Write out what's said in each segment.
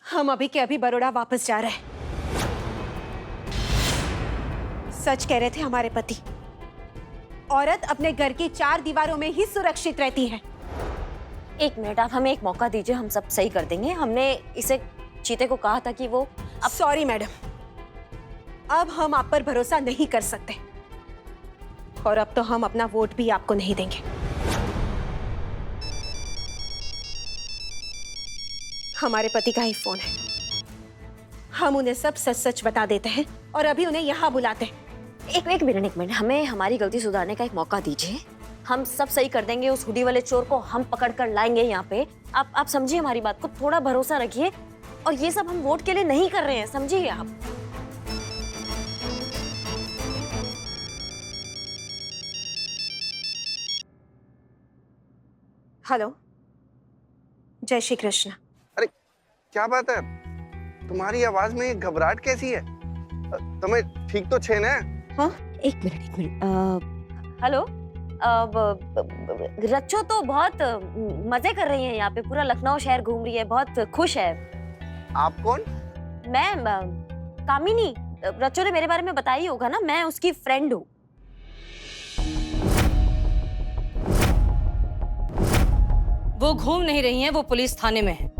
हम अभी के अभी बड़ौदा वापस जा रहे हैं। सच कह रहे थे हमारे पति। औरत अपने घर की 4 दीवारों में ही सुरक्षित रहती है। एक मिनट, आप हमें एक मौका दीजिए, हम सब सही कर देंगे। हमने इसे चीते को कहा था कि वो सॉरी मैडम, अब हम आप पर भरोसा नहीं कर सकते और अब तो हम अपना वोट भी आपको नहीं देंगे। हमारे पति का ही फोन है, हम उन्हें सब सच सच बता देते हैं और अभी उन्हें यहाँ बुलाते हैं। एक मिनट, हमें हमारी गलती सुधारने का एक मौका दीजिए। हम सब सही कर देंगे। उस हुडी वाले चोर को हम पकड़ कर लाएंगे यहाँ पे। आप समझिए हमारी बात को, थोड़ा भरोसा रखिए। और ये सब हम वोट के लिए नहीं कर रहे हैं, समझिए आप। हेलो, जय श्री कृष्ण। अरे क्या बात है, तुम्हारी आवाज में ये घबराहट कैसी है? तुम्हें ठीक तो छे ना? हाँ, एक मिनट। हेलो, रच्चो तो बहुत मजे कर रही है यहाँ पे, पूरा लखनऊ शहर घूम रही है, बहुत खुश है। आप कौन? मैं कामिनी। रच्चो ने मेरे बारे में बताया ही होगा ना, मैं उसकी फ्रेंड हूँ। वो घूम नहीं रही हैं, वो पुलिस थाने में है।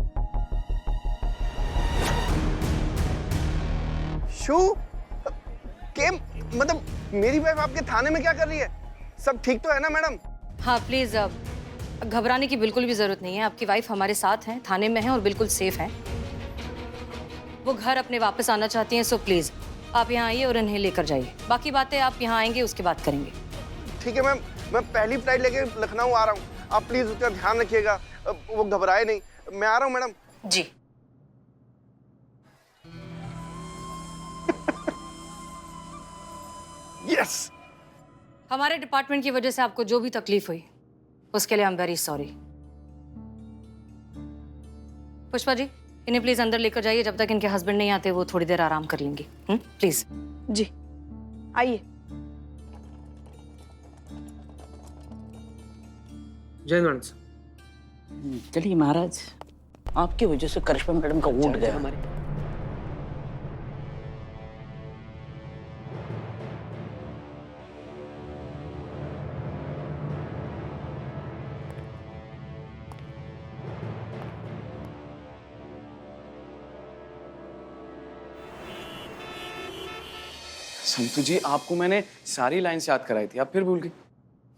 शू के मतलब मेरी वाइफ आपके थाने में क्या कर रही है? सब ठीक तो है ना मैडम? हाँ प्लीज, अब घबराने की बिल्कुल भी जरूरत नहीं है। आपकी वाइफ हमारे साथ है, थाने में है और बिल्कुल सेफ है। वो घर अपने वापस आना चाहती हैं, सो प्लीज आप यहाँ आइए और इन्हें लेकर जाइए। बाकी बातें आप यहाँ आएंगे उसके बाद करेंगे। ठीक है मैम, मैं पहली फ्लाइट लेके लखनऊ आ रहा हूँ, आप प्लीज उसका ध्यान रखिएगा, वो घबराए नहीं। मैं आ रहा हूँ मैडम। जी। यस। हमारे डिपार्टमेंट की वजह से आपको जो भी तकलीफ हुई उसके लिए I am very sorry. Pushpa ji, इन्हें प्लीज अंदर लेकर जाइए, जब तक इनके हस्बैंड नहीं आते वो थोड़ी देर आराम कर लेंगे। प्लीज। जी आइए। जय मैडम। चलिए महाराज, आपकी वजह से करिश्मा मैडम का वोट गया हमारे। संतु जी, आपको मैंने सारी लाइन्स याद कराई थी, आप फिर भूल गई।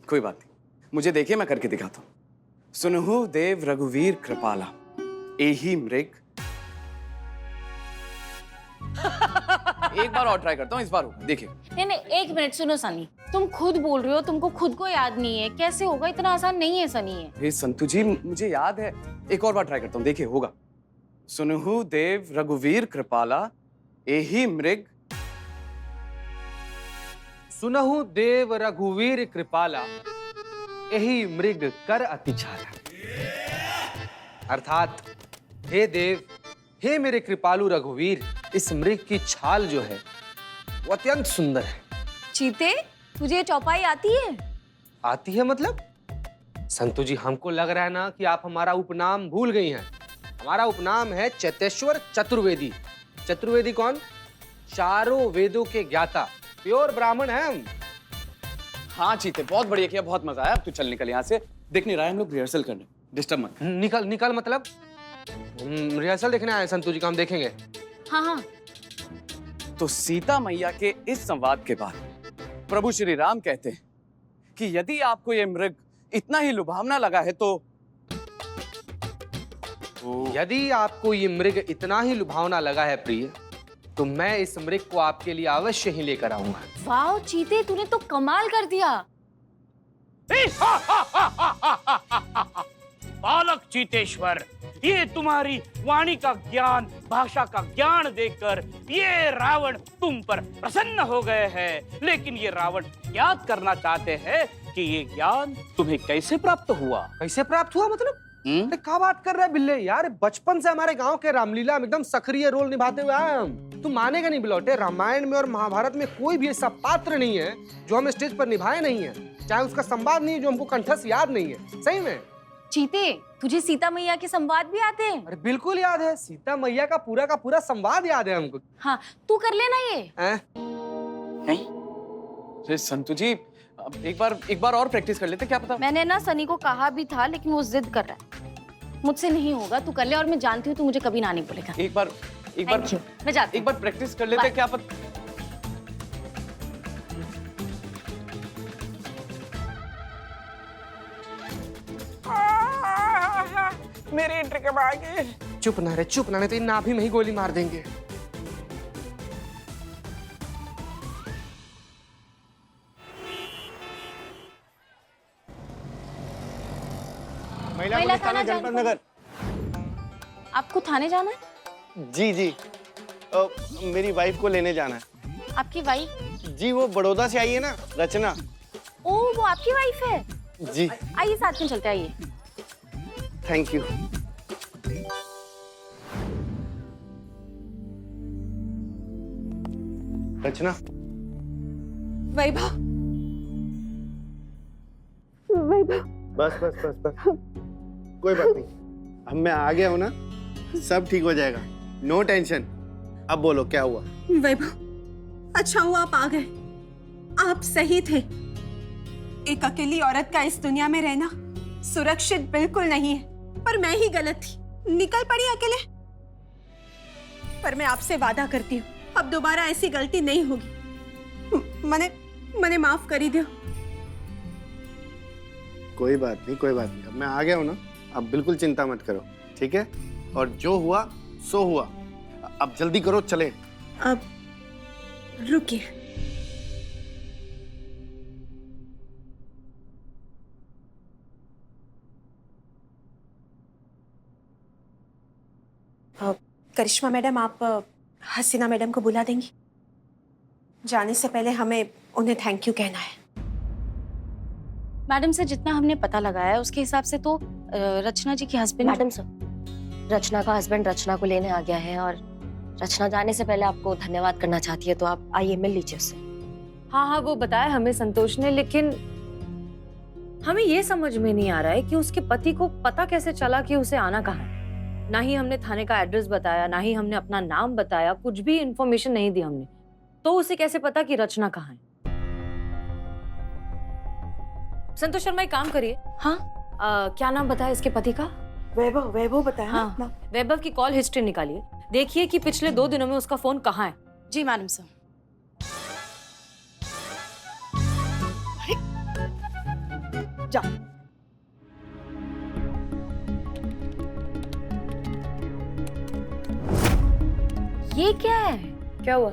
कोई बात नहीं, मुझे देखिए, मैं करके दिखाता हूँ। सुनहु देव रघुवीर कृपाला, एही मृग। एक बार और ट्राई करता हूँ, इस बार होगा, देखिए। नहीं, एक मिनट सुनो सनी, तुम खुद बोल रहे हो, तुमको खुद को याद नहीं है, कैसे होगा? इतना आसान नहीं है सनी है। हे संतु जी, मुझे याद है, एक और बार ट्राई करता हूँ, देखिए होगा। सुनहु देव रघुवीर कृपाला, एही मृग। सुनहु देव रघुवीर कृपाला, यही मृग कर अति छाला। अर्थात हे देव, हे मेरे कृपालु रघुवीर, इस मृग की छाल जो है वो अत्यंत सुंदर है। चीते, तुझे चौपाई आती है? आती है मतलब? संतु जी, हमको लग रहा है ना कि आप हमारा उपनाम भूल गई हैं। हमारा उपनाम है चेतेश्वर चतुर्वेदी। चतुर्वेदी कौन? चारों वेदों के ज्ञाता, प्योर ब्राह्मण है हम। हाँ चीते, बहुत बढ़िया किया, बहुत मजा आया। अब तू चल निकल यहाँ से, देख नहीं रहा है, हम लोग रिहर्सल करने, डिस्टर्ब मत। निकल मतलब रिहर्सल देखने आए संतु जी का, हम देखेंगे। हाँ। तो सीता मैया के इस संवाद के बाद प्रभु श्री राम कहते हैं कि यदि आपको ये मृग इतना ही लुभावना लगा है तो यदि आपको ये मृग इतना ही लुभावना लगा है प्रिय, तो मैं इस मृग को आपके लिए अवश्य ही लेकर आऊंगा। वाह चीते, तूने तो कमाल कर दिया। बालक चीतेश्वर, ये तुम्हारी वाणी का ज्ञान, भाषा का ज्ञान देखकर ये रावण तुम पर प्रसन्न हो गए हैं। लेकिन ये रावण याद करना चाहते हैं कि ये ज्ञान तुम्हें कैसे प्राप्त हुआ। कैसे प्राप्त हुआ मतलब? अरे क्या बात कर रहा है बिल्ले यार, बचपन से हमारे गांव के रामलीला में एकदम सक्रिय रोल निभाते हुए आए हम। तुम मानेगा नहीं बिलौटे, रामायण में और महाभारत में कोई भी ऐसा पात्र नहीं है जो हम स्टेज पर निभाए नहीं है, चाहे उसका संवाद नहीं है जो हमको कंठस्थ याद नहीं है। सही में चीते, तुझे सीता मैया के संवाद भी आते हैं? अरे बिल्कुल याद है, सीता मैया का पूरा संवाद याद है हमको। हाँ, तू कर लेना ये। हैं? नहीं अरे संतू जी, अब एक बार और प्रैक्टिस कर लेते, क्या पता। मैंने ना सनी को कहा भी था, लेकिन वो जिद कर रहा है। मुझसे नहीं होगा, तू कर ले, और मैं जानती हूँ तू मुझे कभी ना नहीं बोलेगा। एक बार Thank you. मैं जाती एक बार प्रैक्टिस कर लेते, Bye. क्या पता। मेरी एंट्री कब आ गई? चुप ना रे, चुप ना, नहीं तो इन नाभि में ही गोली मार देंगे। महिला महिला पुलिस थाना थाना जनपद नगर। आपको थाने जाना है? जी जी, मेरी वाइफ को लेने जाना है। आपकी वाइफ? जी, वो बड़ौदा से आई है ना, रचना। ओ, वो आपकी वाइफ है? जी, आइए साथ में चलते, आइए। Thank you. रचना, वैभव, वैभव, बस बस बस बस, कोई बात नहीं। अब मैं आ गया हूँ ना, सब ठीक हो जाएगा। No tension. अब बोलो क्या हुआ? वैभव, अच्छा हुआ आप आ गए। आप सही थे। एक अकेली औरत का इस दुनिया में रहना सुरक्षित बिल्कुल नहीं है, पर मैं ही गलत थी, निकल पड़ी अकेले। पर मैं आपसे वादा करती हूँ, अब दोबारा ऐसी गलती नहीं होगी। मने माफ कर ही दो। कोई बात नहीं, कोई बात नहीं। अब मैं आ गया हूँ ना, अब बिल्कुल चिंता मत करो, ठीक है? और जो हुआ सो हुआ। अब जल्दी करो, चले। अब रुकिए। करिश्मा मैडम, आप हसीना मैडम को बुला देंगी? जाने से पहले हमें उन्हें थैंक यू कहना है। मैडम से जितना हमने पता लगाया है उसके हिसाब से तो रचना जी की हस्बैंड। मैडम सर, रचना का हस्बैंड रचना को लेने आ गया है और रचना जाने से पहले आपको धन्यवाद करना चाहती है, तो आप आइए मिल लीजिए उससे। हाँ हाँ, वो बताया हमें संतोष ने, लेकिन हमें ये समझ में नहीं आ रहा है कि उसके पति को पता कैसे चला कि उसे आना कहाँ है। ना ही हमने थाने का एड्रेस बताया, ना ही हमने अपना नाम बताया, कुछ भी इंफॉर्मेशन नहीं दी हमने। तो उसे कैसे पता कि रचना कहाँ है? संतोष शर्मा, एक काम करिए। हाँ, क्या नाम बताया इसके पति का? वैभव, वैभव बताया हाँ, ना? वैभव की कॉल हिस्ट्री निकालिए, देखिए कि पिछले 2 दिनों में उसका फोन कहाँ है। जी मैडम सर। जा। ये क्या है? क्या हुआ?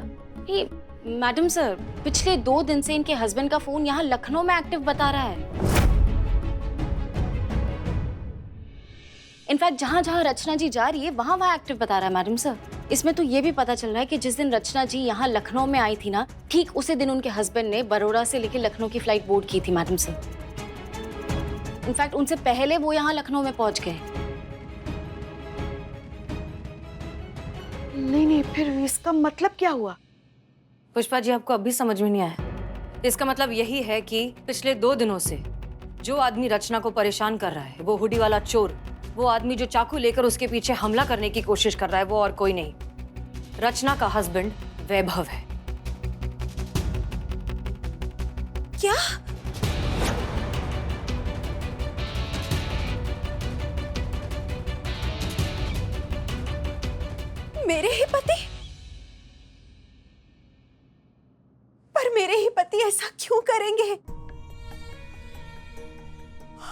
ये मैडम सर, पिछले 2 दिन से इनके हस्बैंड का फोन यहाँ लखनऊ में एक्टिव बता रहा है। इनफैक्ट जहाँ जहाँ रचना जी जा रही है वहाँ वहाँ एक्टिव बता रहा है मैडम सर। इसमें तो ये भी पता चल रहा है कि जिस दिन रचना जी यहाँ लखनऊ में आई थी ना, ठीक उसी दिन उनके हस्बैंड ने बड़ौदा से लेकर लखनऊ की फ्लाइट बोर्ड की थी मैडम सर। इनफैक्ट उनसे पहले वो यहाँ लखनऊ में पहुंच गए। नहीं, फिर इसका मतलब क्या हुआ? पुष्पा जी, आपको अभी समझ में नहीं आया? इसका मतलब यही है कि पिछले 2 दिनों से जो आदमी रचना को परेशान कर रहा है, वो हुडी वाला चोर, वो आदमी जो चाकू लेकर उसके पीछे हमला करने की कोशिश कर रहा है, वो और कोई नहीं, रचना का हस्बैंड वैभव है। क्या? मेरे ही पति? पर मेरे ही पति ऐसा क्यों करेंगे?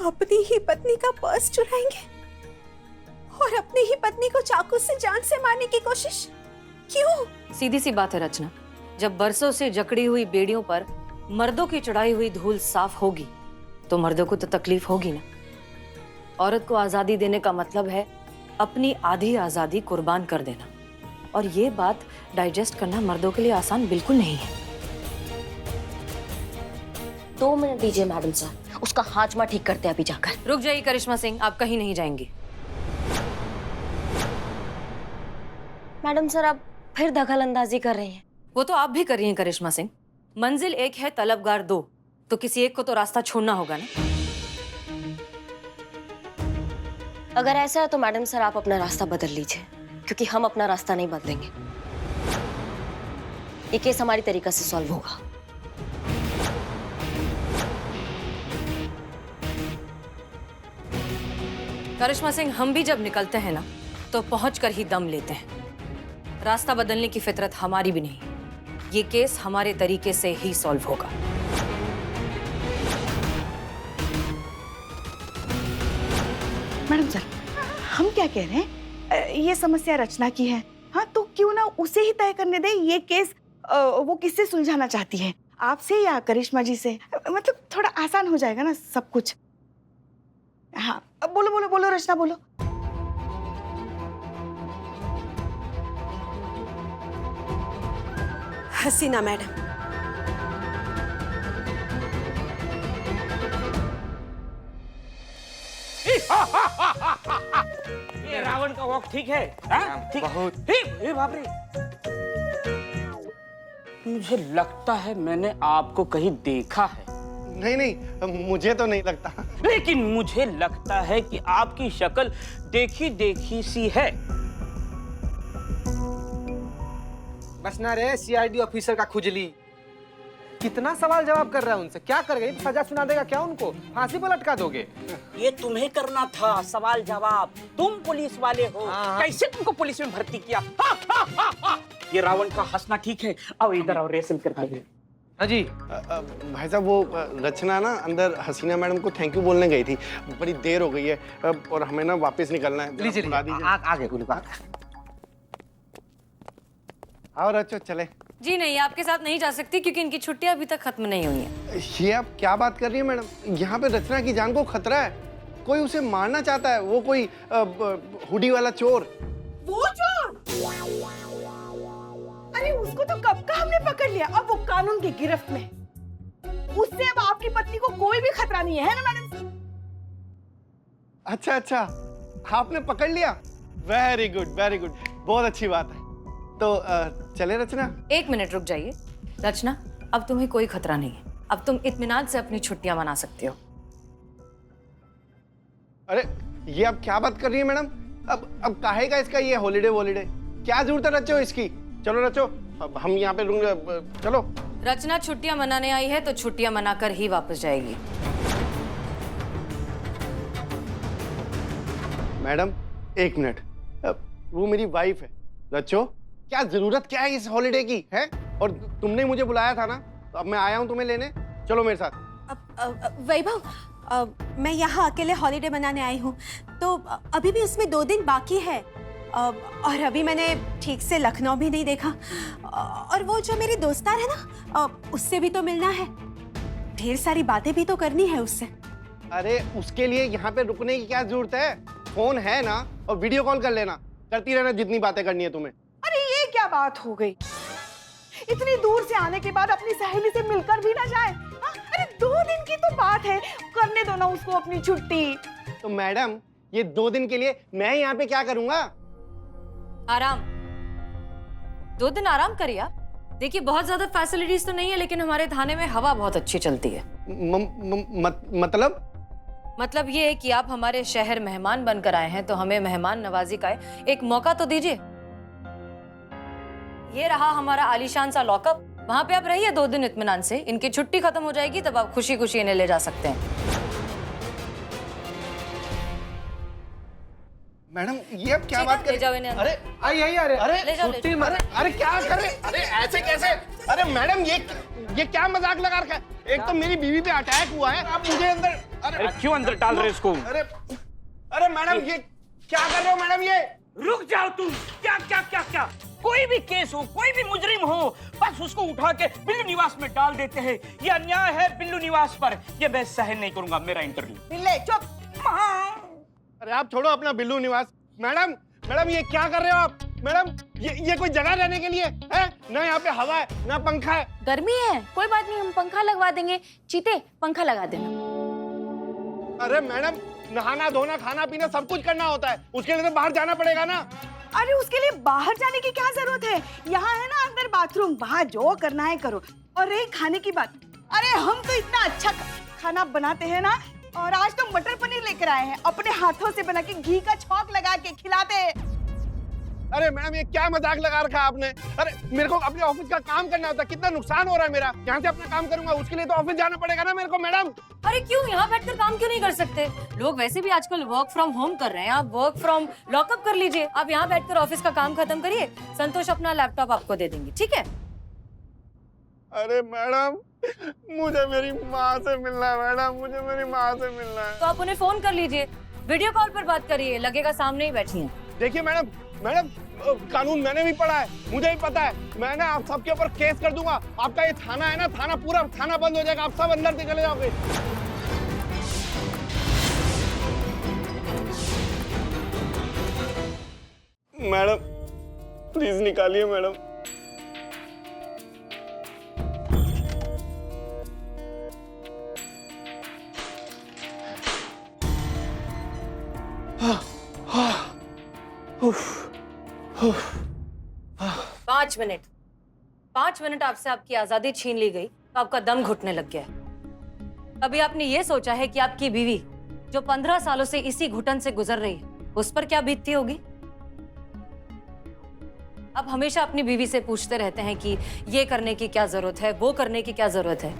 अपनी ही पत्नी का पर्स चुराएंगे और अपनी ही पत्नी को चाकू से जान से मारने की कोशिश क्यों? सीधी सी बात है रचना, जब बरसों से जकड़ी हुई बेड़ियों पर मर्दों की चढ़ाई हुई धूल साफ होगी तो मर्दों को तो तकलीफ होगी ना। औरत को आजादी देने का मतलब है अपनी आधी आजादी कुर्बान कर देना, और ये बात डाइजेस्ट करना मर्दों के लिए आसान बिल्कुल नहीं है। 2 मिनट दीजिए मैडम सर, उसका हाजमा ठीक करते हैं अभी जाकर। रुक जाइए करिश्मा सिंह, आप कहीं नहीं जाएंगी। मैडम सर, आप फिर दखल अंदाजी कर रही हैं। वो तो आप भी कर रही हैं करिश्मा सिंह। मंजिल एक है, तलबगार 2, तो किसी एक को तो रास्ता छोड़ना होगा ना। अगर ऐसा है तो मैडम सर आप अपना रास्ता बदल लीजिए, क्योंकि हम अपना रास्ता नहीं बदलेंगे। ये केस हमारी तरीका से सॉल्व होगा। करिश्मा सिंह, हम भी जब निकलते हैं ना तो पहुंचकर ही दम लेते हैं। रास्ता बदलने की फितरत हमारी भी नहीं। ये केस हमारे तरीके से ही सॉल्व होगा। मैडम सर, हम क्या कह रहे हैं, ये समस्या रचना की है, हाँ तो क्यों ना उसे ही तय करने दे ये केस। वो किससे सुलझाना चाहती है, आपसे या करिश्मा जी से? मतलब थोड़ा आसान हो जाएगा ना सब कुछ। हाँ अब बोलो बोलो बोलो रचना बोलो। हसीना मैडम, ये रावण का वॉक ठीक है? हाँ? ठीक बहुत। हे बाप रे, मुझे लगता है मैंने आपको कहीं देखा है, नहीं नहीं, मुझे तो नहीं लगता। लेकिन मुझे लगता है कि आपकी शक्ल देखी देखी सी है। बस ना रे सीआईडी ऑफिसर का खुजली, कितना सवाल जवाब कर रहा है उनसे। क्या कर गई, सजा सुना देगा क्या उनको? फांसी पर लटका दोगे? ये तुम्हें करना था सवाल जवाब, तुम पुलिस वाले हो। कैसे तुमको पुलिस में भर्ती किया? ये रावण का हंसना ठीक है, आओ इधर आओ, रेसल करते हैं। हाँ जी। भाई साहब, वो रचना ना अंदर हसीना मैडम को थैंक यू बोलने गई थी, बड़ी देर हो गई है और हमें ना वापस निकलना है। लीजिए बुला दीजिए। आगे गुलू का। आओ रचो, चले। जी नहीं, आपके साथ नहीं जा सकती क्योंकि इनकी छुट्टियां अभी तक खत्म नहीं हुई हैं। ये आप क्या बात कर रही है मैडम? यहाँ पे रचना की जान को खतरा है, कोई उसे मारना चाहता है। वो कोई हुडी वाला चोर। वो चोर? अरे उसको तो कब का हमने पकड़ लिया, अब वो कानून की गिरफ्त में। उससे अब आपकी पत्नी को कोई भी खतरा नहीं है ना मैडम? अच्छा अच्छा, आपने पकड़ लिया, वेरी गुड वेरी गुड, बहुत अच्छी बात है। तो चले रचना? एक मिनट रुक जाइए। रचना, अब तुम्हें कोई खतरा नहीं है, अब तुम इत्मीनान से अपनी छुट्टियां मना सकते हो। अरे ये आप क्या बात कर रही है मैडम? अब काहे का इसका ये हॉलीडे वॉलीडे, क्या जरूरत है रचो इसकी? चलो रचो, अब हम यहाँ पे रुक, चलो। रचना छुट्टियां मनाने आई है तो छुट्टियां मनाकर ही वापस जाएगी। मैडम एक मिनट, वो मेरी वाइफ है। रचो, क्या जरूरत क्या है इस हॉलीडे की है? और तुमने मुझे बुलाया था ना, तो अब मैं आया हूँ तुम्हें लेने, चलो मेरे साथ। वैभव, मैं यहाँ अकेले हॉलीडे मनाने आई हूँ, तो अभी भी उसमें 2 दिन बाकी है। और अभी मैंने ठीक से लखनऊ भी नहीं देखा। और वो जो मेरी दोस्तार है ना, उससे भी तो मिलना है, ढेर सारी बातें भी तो करनी है उससे। अरे उसके लिए यहाँ पे रुकने की क्या जरूरत है? फोन है ना, और वीडियो कॉल कर लेना, करती रहना जितनी बातें करनी है तुम्हें। अरे ये क्या बात हो गई, इतनी दूर से आने के बाद अपनी सहेली से मिलकर भी ना जाए? हाँ? अरे 2 दिन की तो बात है, करने दो ना उसको अपनी छुट्टी। तो मैडम ये 2 दिन के लिए मैं यहाँ पे क्या करूँगा? आराम, 2 दिन आराम करिए आप। देखिए बहुत ज्यादा फैसिलिटीज तो नहीं है, लेकिन हमारे थाने में हवा बहुत अच्छी चलती है। मतलब ये है कि आप हमारे शहर मेहमान बनकर आए हैं, तो हमें मेहमान नवाजी का एक मौका तो दीजिए। ये रहा हमारा आलीशान सा लॉकअप, वहां पे आप रहिए 2 दिन इत्मीनान से। इनकी छुट्टी खत्म हो जाएगी तब आप खुशी खुशी इन्हें ले जा सकते हैं। मैडम ये अब क्या बात कर ले जाओ इन्हें अंदर। अरे आई अरे ले जाओ, छुट्टी अरे क्या कर रहे? अरे ऐसे कैसे? अरे मैडम ये क्या मजाक लगा रखा है? एक तो मेरी बीवी पे अटैक हुआ है, आप मुझे अंदर। अरे क्यों अंदर डाल रहे इसको? अरे मैडम ये क्या कर रहे हो मैडम? ये रुक जाओ तुम। क्या क्या क्या क्या, कोई भी केस हो, कोई भी मुजरिम हो, बस उसको उठा के बिल्लू निवास में डाल देते हैं। ये अन्याय है बिल्लू निवास पर, ये मैं सहन नहीं करूंगा। मेरा इंटरव्यू। बिल्ले चुप। अरे आप छोड़ो अपना बिल्लू निवास। मैडम ये क्या कर रहे हो आप? मैडम ये कोई जगह रहने के लिए है? ना यहाँ पे हवा है ना पंखा है। गर्मी है, कोई बात नहीं, हम पंखा लगवा देंगे। चीते पंखा लगा देना। अरे मैडम नहाना धोना खाना पीना सब कुछ करना होता है, उसके लिए तो बाहर जाना पड़ेगा ना। अरे उसके लिए बाहर जाने की क्या जरूरत है? यहाँ है ना अंदर बाथरूम, वहाँ जो करना है करो। और रही खाने की बात, अरे हम तो इतना अच्छा खाना बनाते हैं ना और आज तो मटर पनीर लेकर आए हैं, अपने हाथों से बना के घी का छौंक लगा के खिलाते हैं। अरे मैडम ये क्या मजाक लगा रखा है आपने? अरे मेरे को अपने ऑफिस का काम करना होता है, कितना नुकसान हो रहा है मेरा। यहाँ से अपना काम करूंगा, उसके लिए तो ऑफिस जाना पड़ेगा ना मेरे को मैडम। अरे क्यों, यहाँ बैठकर काम क्यों नहीं कर सकते? लोग वैसे भी आजकल वर्क फ्रॉम होम कर रहे हैं, आप वर्क फ्रॉम लॉकअप कर लीजिए। आप यहाँ बैठकर ऑफिस का काम खत्म करिए, संतोष अपना लैपटॉप आपको दे देंगे, ठीक है? अरे मैडम मुझे मेरी माँ से मिलना है मैडम, मुझे मेरी माँ से मिलना है। तो आप उन्हें फोन कर लीजिए, वीडियो कॉल पर बात करिए, लगेगा सामने ही बैठी हैं। देखिए मैडम, मैडम कानून मैंने भी पढ़ा है, मुझे भी पता है। मैं ना आप सबके ऊपर केस कर दूंगा। आपका ये थाना है ना, थाना पूरा थाना बंद हो जाएगा, आप सब अंदर से चले जाओगे। मैडम प्लीज निकालिए मैडम। पाँच मिनट आपसे आपकी आजादी छीन ली गई तो आपका दम घुटने लग गया है। कभी आपने ये सोचा है कि आपकी बीवी जो 15 सालों से इसी घुटन से गुजर रही है, उस पर क्या बीतती होगी? आप हमेशा अपनी बीवी से पूछते रहते हैं कि ये करने की क्या जरूरत है, वो करने की क्या जरूरत है।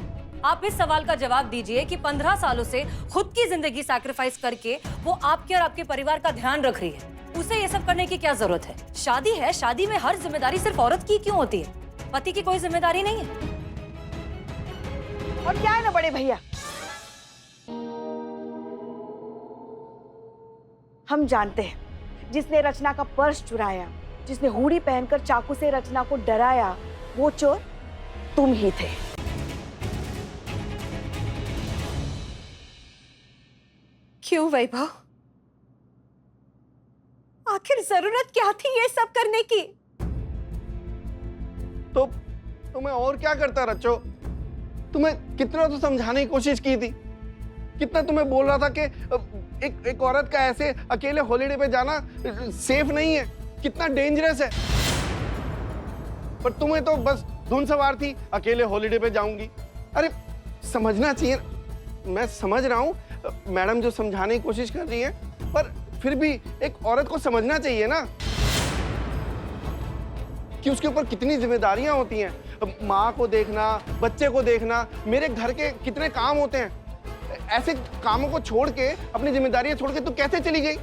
आप इस सवाल का जवाब दीजिए कि 15 सालों से खुद की जिंदगी सैक्रिफाइस करके वो आपके और आपके परिवार का ध्यान रख रही है, उसे ये सब करने की क्या जरूरत है? शादी है, शादी में हर जिम्मेदारी सिर्फ औरत की क्यों होती है? पति की कोई जिम्मेदारी नहीं है? और क्या है ना बड़े भैया, हम जानते हैं जिसने रचना का पर्स चुराया, जिसने हुडी पहनकर चाकू से रचना को डराया, वो चोर तुम ही थे। क्यों वैभव? आखिर जरूरत क्या थी ये सब करने की? तो मैं और क्या करता रचो? तुम्हें कितना तो समझाने की कोशिश की थी, कितना तुम्हें बोल रहा था कि एक औरत का ऐसे अकेले हॉलिडे पे जाना सेफ नहीं है, कितना डेंजरस है। पर तुम्हें तो बस धुन सवार थी, अकेले हॉलिडे पे जाऊंगी। अरे समझना चाहिए। मैं समझ रहा हूँ मैडम जो समझाने की कोशिश कर रही है, पर फिर भी एक औरत को समझना चाहिए ना कि उसके ऊपर कितनी जिम्मेदारियां होती हैं। माँ को देखना, बच्चे को देखना, मेरे घर के कितने काम होते हैं। ऐसे कामों को छोड़ के, अपनी जिम्मेदारियां छोड़ के तू कैसे चली गई?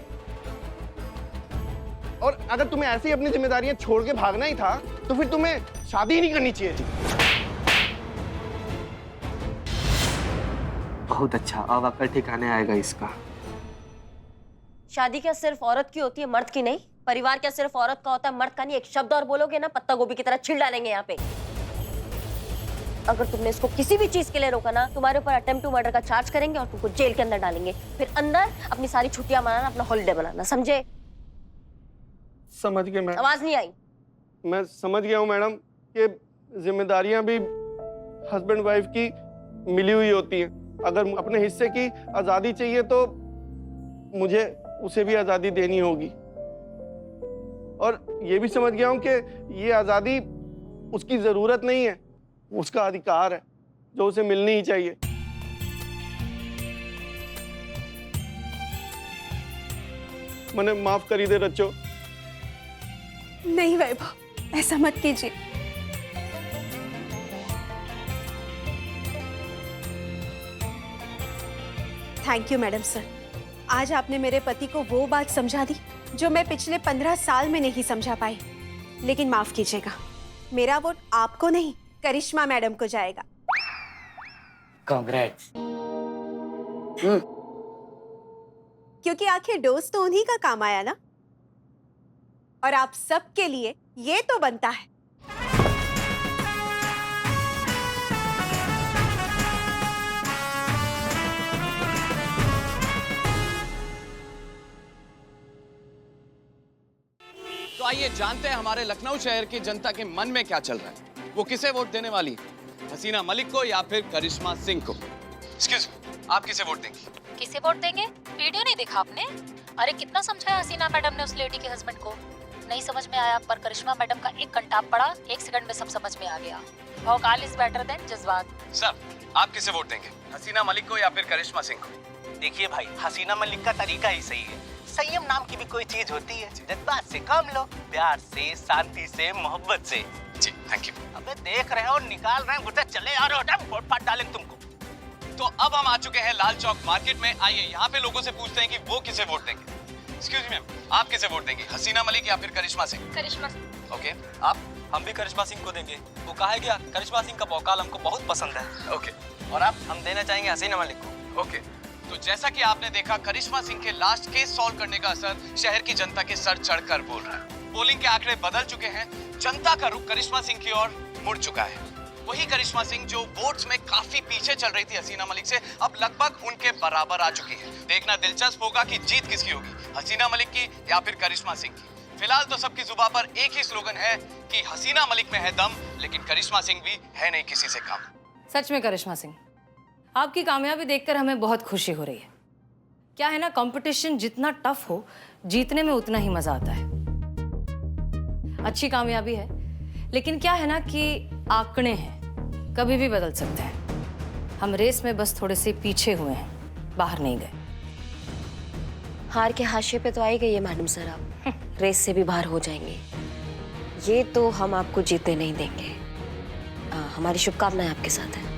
और अगर तुम्हें ऐसे ही अपनी जिम्मेदारियां छोड़ के भागना ही था तो फिर तुम्हें शादी ही नहीं करनी चाहिए थी। बहुत अच्छा, अब अकल ठिकाने आएगा इसका। शादी क्या सिर्फ औरत की होती है, मर्द की नहीं? परिवार क्या सिर्फ औरत का होता है, मर्द का नहीं? एक शब्द और बोलोगे ना, पत्ता गोभी की तरह छिल डालेंगे यहाँ पे। अगर तुमने इसको किसी भी चीज के लिए रोका ना, तुम्हारे ऊपर अटेम्प्ट टू मर्डर का चार्ज करेंगे और तुमको जेल के अंदर डालेंगे। फिर अंदर अपनी सारी छुट्टियां मनाना, अपना हॉलिडे बनाना, समझे? समझ गए मैडम। आवाज नहीं आई? मैं समझ गया हूँ मैडम कि जिम्मेदारियां भी हस्बैंड वाइफ की मिली हुई होती हैं। अगर अपने हिस्से की आजादी चाहिए तो मुझे उसे भी आजादी देनी होगी। और ये भी समझ गया हूं कि ये आजादी उसकी जरूरत नहीं है, उसका अधिकार है जो उसे मिलनी ही चाहिए। मैंने माफ करी दे रचो। नहीं वैभव, ऐसा मत कीजिए। Thank you madam sir. आज आपने मेरे पति को वो बात समझा दी जो मैं पिछले 15 साल में नहीं समझा पाई। लेकिन माफ कीजिएगा, मेरा वोट आपको नहीं, करिश्मा मैडम को जाएगा। कांग्रेट्स। क्योंकि आखिर डोज तो उन्हीं का काम आया ना, और आप सबके लिए ये तो बनता है। तो आइए जानते हैं हमारे लखनऊ शहर की जनता के मन में क्या चल रहा है। वो किसे वोट देने वाली, हसीना मलिक को या फिर करिश्मा सिंह को? एक्सक्यूज मी, आप किसे वोट देंगी? किसे वोट देंगे? वीडियो नहीं देखा आपने? अरे कितना समझाया हसीना मैडम ने उस लेडी के हस्बैंड को, नहीं समझ में आया। पर करिश्मा मैडम का एक कंटाप पड़ा, 1 सेकंड में सब समझ में आ गया। भौकाल इज बेटर देन जज्बात। सर, आप किसे वोट देंगे, हसीना मलिक को या फिर करिश्मा सिंह को? देखिए भाई, हसीना मलिक का तरीका ही सही है। संयम नाम की भी कोई चीज होती है। जज्बात से काम लो, प्यार से, शांति से, मोहब्बत से। जी थैंक यू। अबे देख रहे हो, निकाल रहे हैं गुर्दे, चले आ रहे हो, वोट फाट डालेंगे तुमको। तो अब हम आ चुके हैं लाल चौक मार्केट में। आइए यहाँ पे लोगों से पूछते हैं कि वो किसे वोट देंगे। एक्सक्यूज मी मैम, आप किसे वोट देंगे, हसीना मलिक या फिर करिश्मा सिंह? करिश्मा। ओके, आप? हम भी करिश्मा सिंह को देंगे। वो कहा है क्या, करिश्मा सिंह का वोकाल हमको बहुत पसंद है। ओके, और आप? हम देना चाहेंगे हसीना मलिक को। ओके। तो जैसा कि आपने देखा, करिश्मा सिंह के लास्ट केस सॉल्व करने का असर शहर की जनता के सर चढ़कर बोल रहा है। पोलिंग के आंकड़े बदल चुके हैं, जनता का रुख करिश्मा सिंह की ओर मुड़ चुका है। वही करिश्मा सिंह जो वोट्स में काफी पीछे चल रही थी हसीना मलिक से, अब लगभग उनके बराबर आ चुकी है। देखना दिलचस्प होगा कि जीत किसकी होगी, हसीना मलिक की या फिर करिश्मा सिंह की। फिलहाल तो सबकी जुबान पर एक ही स्लोगन है कि हसीना मलिक में है दम, लेकिन करिश्मा सिंह भी है नहीं किसी से कम। सच में करिश्मा सिंह, आपकी कामयाबी देखकर हमें बहुत खुशी हो रही है। क्या है ना, कंपटीशन जितना टफ हो, जीतने में उतना ही मजा आता है। अच्छी कामयाबी है, लेकिन क्या है ना कि आंकड़े हैं, कभी भी बदल सकते हैं। हम रेस में बस थोड़े से पीछे हुए हैं, बाहर नहीं गए। हार के हाशिए पे तो आई गई है मैडम सर, आप रेस से भी बाहर हो जाएंगे। ये तो हम आपको जीतने नहीं देंगे। हमारी शुभकामनाएं आपके साथ हैं।